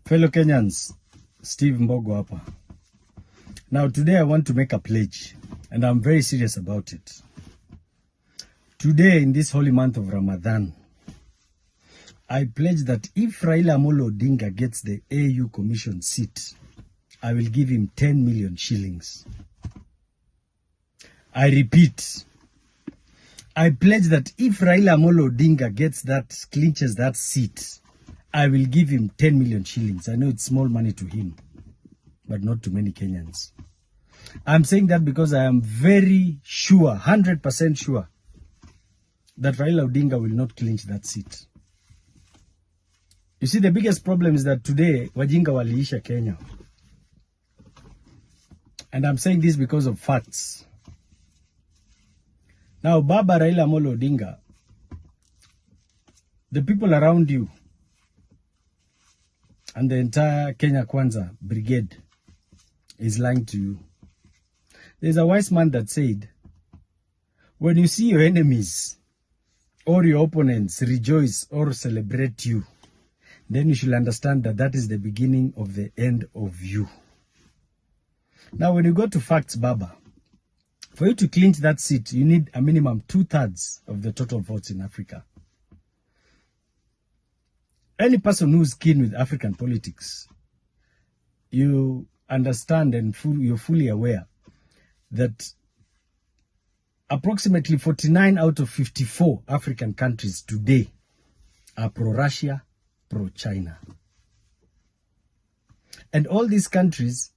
Fellow Kenyans, Steve Bogo Hata. Now today I want to make a pledge, and I'm very serious about it. Today in this holy month of Ramadan, I pledge that if Raila Odinga gets the AU Commission seat, I will give him 10 million shillings. I repeat, I pledge that if Raila Odinga clinches that seat, I will give him 10 million shillings. I know it's small money to him, but not to many Kenyans. I'm saying that because I am very sure, 100% sure, that Raila Odinga will not clinch that seat. You see, the biggest problem is that today, wajinga waliisha Kenya. And I'm saying this because of facts. Now, Baba Raila Odinga, the people around you, and the entire Kenya Kwanza brigade is lying to you. There's a wise man that said, when you see your enemies or your opponents rejoice or celebrate you, then you should understand that that is the beginning of the end of you. Now, when you go to facts, Baba, for you to clinch that seat, you need a minimum 2/3 of the total votes in Africa. Any person who's keen with African politics, you understand and you're fully aware that approximately 49 out of 54 African countries today are pro-Russia, pro-China. And all these countries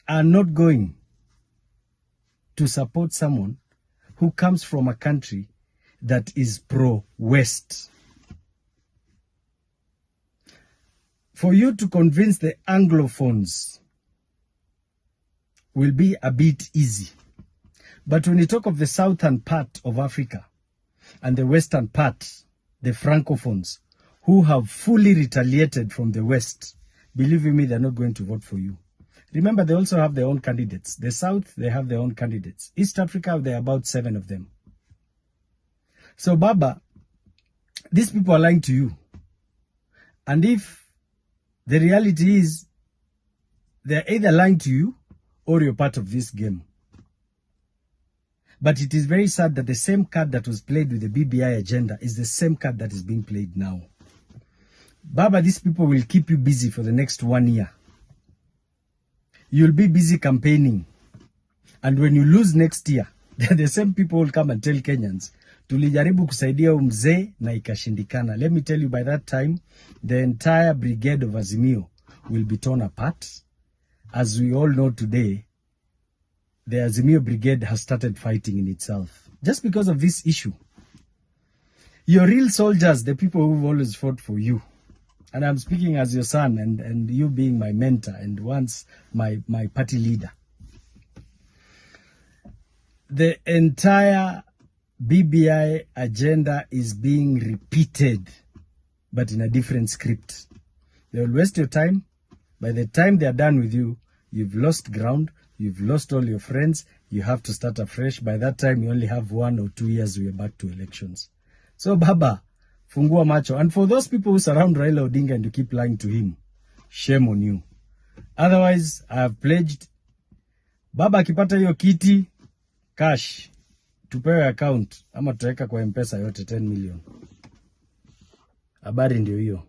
are not going to support someone who comes from a country that is pro-West. For you to convince the Anglophones will be a bit easy. But when you talk of the southern part of Africa and the western part, the Francophones, who have fully retaliated from the West, believe me, they're not going to vote for you. Remember, they also have their own candidates. The South, they have their own candidates. East Africa, there are about 7 of them. So, Baba, these people are lying to you. And if the reality is, they're either lying to you or you're part of this game. But it is very sad that the same card that was played with the BBI agenda is the same card that is being played now. Baba, these people will keep you busy for the next 1 year. You'll be busy campaigning. And when you lose next year, the same people will come and tell Kenyans, tulijaribu kusaidia mzee na ikashindikana. Let me tell you, by that time, the entire brigade of Azimio will be torn apart. As we all know today, the Azimio brigade has started fighting in itself. Just because of this issue. Your real soldiers, the people who've always fought for you, and I'm speaking as your son and you being my mentor and once my party leader. The entire BBI agenda is being repeated, but in a different script. They will waste your time. By the time they are done with you, you've lost ground, you've lost all your friends, you have to start afresh. By that time, you only have 1 or 2 years, we're back to elections. So, Baba, fungua macho. And for those people who surround Raila Odinga and you keep lying to him, shame on you. Otherwise, I have pledged, Baba akipata hiyo kiti, cash, tupewe account, ama tutaweka kwa M-Pesa yote 10 million. Habari ndio hiyo.